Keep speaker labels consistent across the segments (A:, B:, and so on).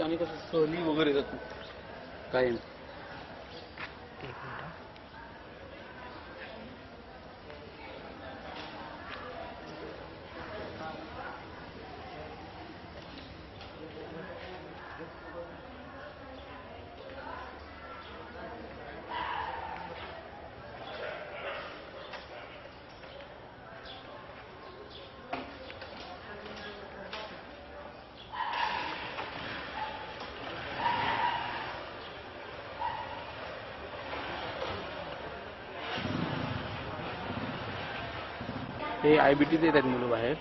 A: आणि कसं सहली वगैरे जातो कायम. हे IBT देत आहेत मुलं बाहेर.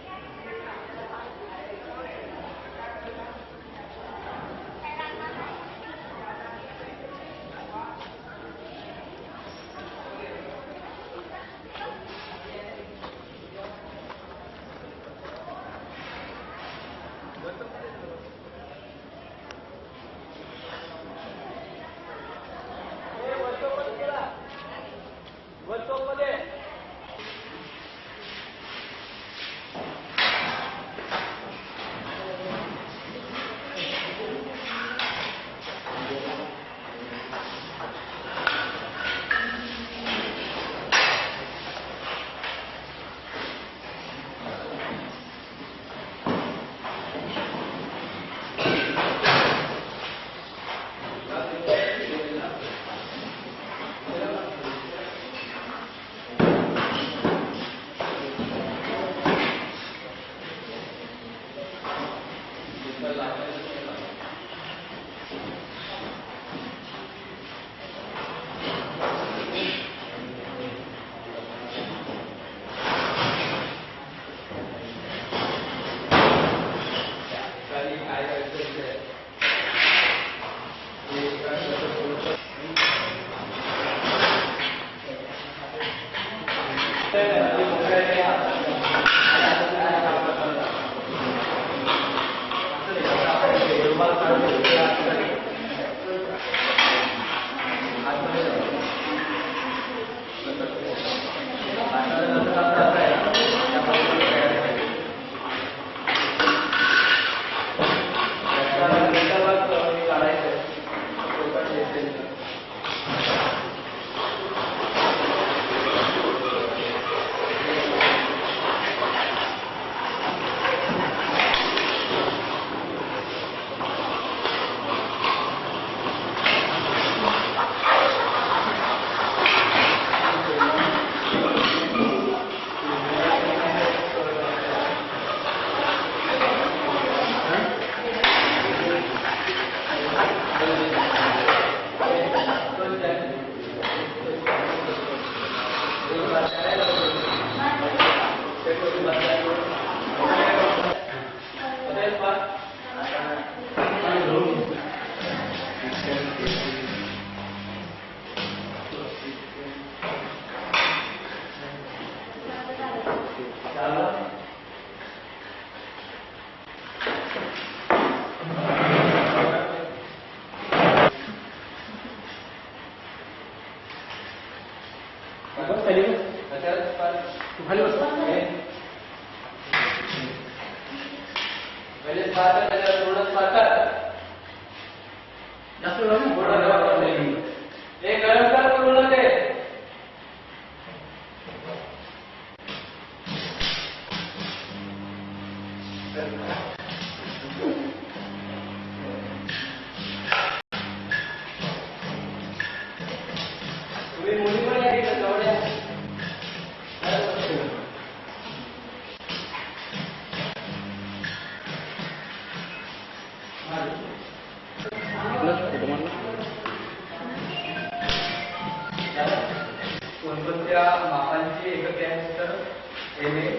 B: कोणकोणत्या मापांची एकके आहेत तर एमए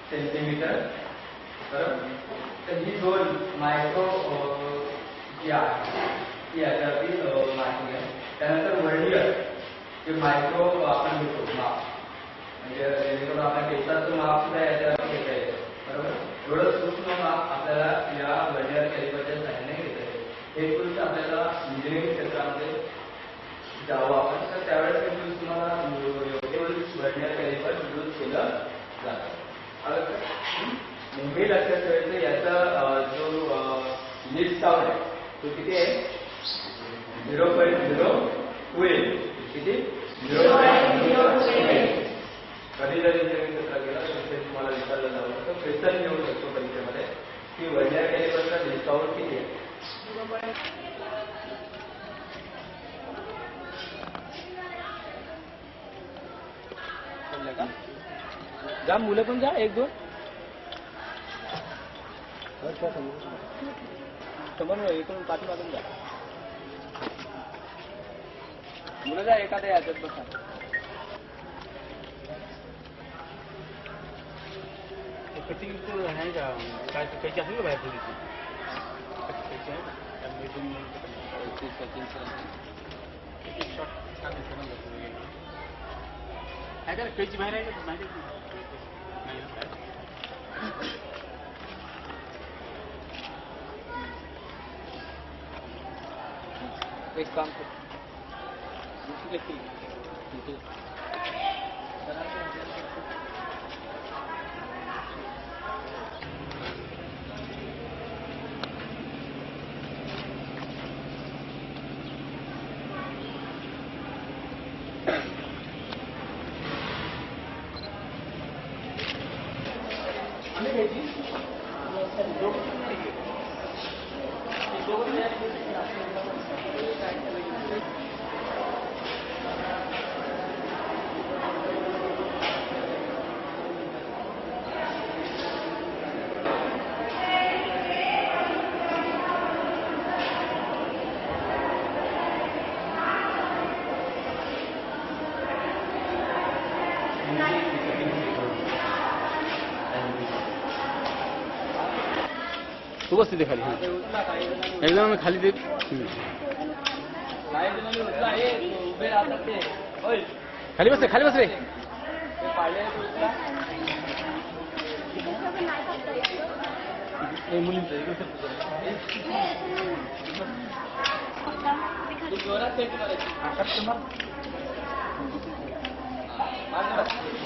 B: सेंटीमीटर बरोबर. तर ही दोन मायक्रो जी आहे ती याच्यावरती माहिती आहे. त्यानंतर वर्नियर जे मायक्रो आपण घेतो माप म्हणजे जेणेकरून आपण टेस्टाचं माप सुद्धा याच्यावरती घेता येतं बरोबर. एवढं सूक्ष्म माप आपल्याला या वर्नियर कॅलिपरच्या सहाय्याने घेता येतं. हे टूल्स आपल्याला इंजिनिअरिंग क्षेत्रामध्ये जावं आपण तर त्यावेळेस हे टूल्स तुम्हाला वर्नियर कॅलिपर यूज केलं जातं. नेहमी लक्षात ठेवायचं याचा जो लिस्ट साऊंड आहे तो किती आहे 0.02 किती 0.02 कधी जरी क्षेत्र गेला तर तुम्हाला विचारलं जावं तर क्वेश्चन येऊ शकतो परीक्षेमध्ये की वर्नियर कॅलिपरचा डिस्काउंट किती आहे.
A: जा मुलं पण जा एक दोन समोर इकडून पाठीमागून जा मुलं जा एखाद्या याच्यात बसा. कटिंग आहे का काय कैची असेल का बाहेर थोडीशी काय करा कैची बाहेर आहे का माहिती एक काम कर तू बस तिथे खाली एकदम मी खाली दे खाली बस रे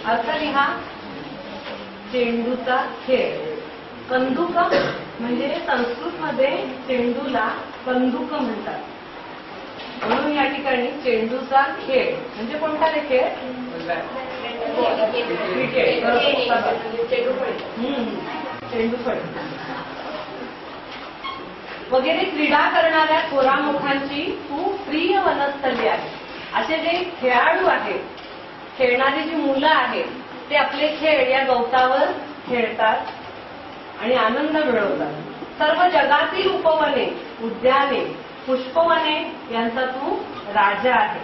C: अर्थ लिहा चेंडूचा खेळ. कंदुक म्हणजे संस्कृतमध्ये चेंडूला कंदुक म्हणतात. म्हणून या ठिकाणी चेंडूचा खेळ म्हणजे कोणता रे खेळ? क्रिकेट. चेंडूफळी वगैरे क्रीडा करणाऱ्या थोरा मोठ्यांची खूप प्रिय वनस्थली आहे. असे जे खेळाडू आहेत, खेळणारी जी मुलं आहेत ते आपले खेळ या गवतावर खेळतात आणि आनंद मिळवतात. सर्व जगातील उपवने, उद्याने, पुष्पवने यांचा तू राजा आहे.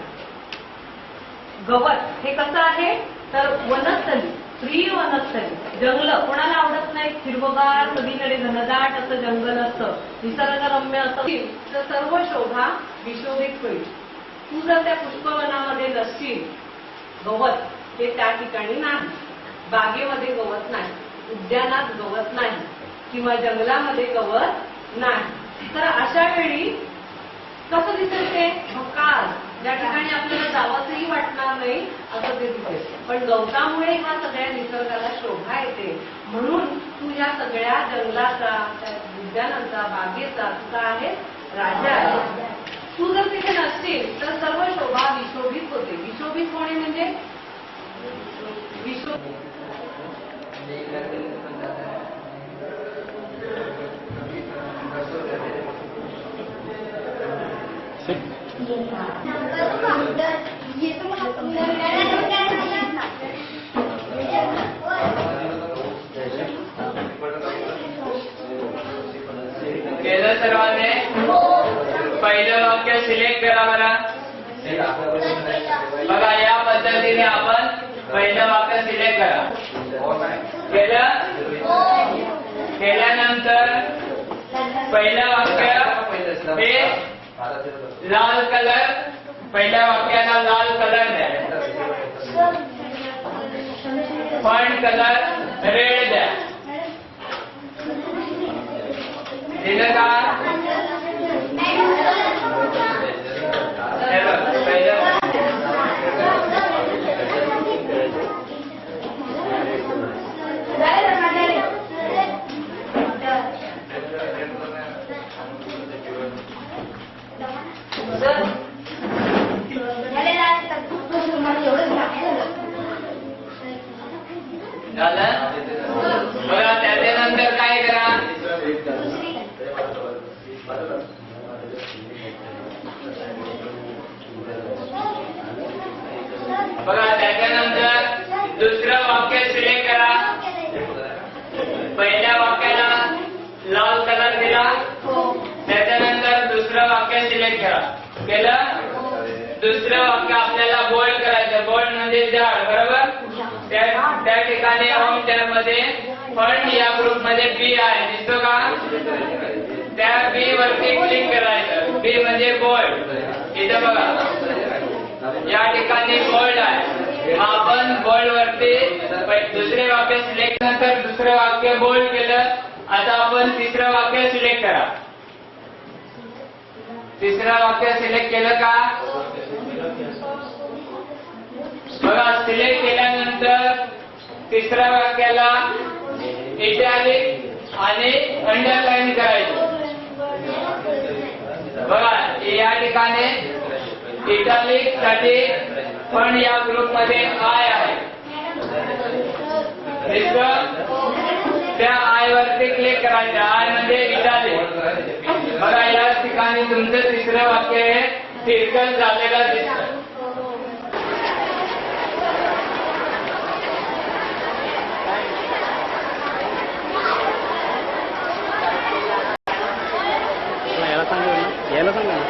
C: गवत हे कसं आहे तर वनस्थली, प्रिय वनस्थली. जंगल कोणाला आवडत नाही? हिरवगार सगळीकडे घनदाट असं जंगल असतं, निसर्गरम्य असं, तर सर्व शोभा विशोभित होईल. तू जर त्या पुष्पवनामध्ये नसशील, गवत हे त्या ठिकाणी नाही, बागेमध्ये गवत नाही, उद्यानात गवत नाही किंवा जंगलामध्ये गवत नाही, तर अशा वेळी कसं दिसेल ते? भकास, ज्या ठिकाणी आपल्याला जावंसही वाटणार नाही असं ते दिसेल. पण गवतामुळे ह्या सगळ्या निसर्गाला शोभा येते. म्हणून तू ह्या सगळ्या जंगलाचा, उद्यानाचा, बागेचा तुझा आहे राजा आहे. तू जर तिथे नसशील तर सर्व शोभा विशोभित होते. विशोभित होणे म्हणजे
B: केलं सर्वांनी? पहिलं वाक्य सिलेक्ट करा बरं. बघा या पद्धतीने आपण पहिलं वाक्य सिलेक्ट करा. केलं? केल्यानंतर पहिलं वाक्य हे लाल कलर, पहिल्या वाक्याला लाल कलर द्या. फॉन्ट कलर रेड द्या. दिलं का? बघा त्याच्यानंतर दुसरं वाक्य सिलेक्ट करा. पहिल्या वाक्याला लाल कलर दिला. त्याच्यानंतर दुसरं वाक्य सिलेक्ट करा. केलं. दुसरं वाक्य आपल्याला बोल्ड करायचं. बोल्ड म्हणजे झाड, बरोबर. त्या ठिकाणी होम टॅब मध्ये फंड या ग्रुप मध्ये बी आहे, दिसतो का. त्या बी वरती क्लिक करायचं. बी म्हणजे बोल्ड. इथं बघा या ठिकाणी बोल्ड आहे. आपण बोल्ड वरती दुसरे वाक्य सिलेक्ट नंतर दुसरं वाक्य बोल्ड केलं. आता आपण तिसरं वाक्य सिलेक्ट करा. तिसरं वाक्य सिलेक्ट केलं का. बघा सिलेक्ट केल्यानंतर तिसऱ्या वाक्याला इटॅलिक आणि अंडरलाईन करायचं. बघा या ठिकाणी इटॅलिक साठी फंड या ग्रुप मध्ये आय आहे. त्या आय वरती क्लिक करायचं. आय म्हणजे इटॅलिक. बघा या ठिकाणी तुमचं तिसरं वाक्य हे सर्कल झालेलं दिसतं.
A: यायला सांगा ना.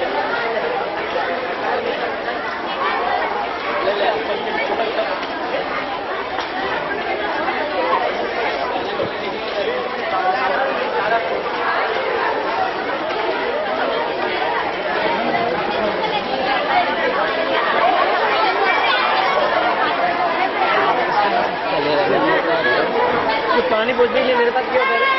A: पानी पूछने के लिए मेरे पास क्यों करे.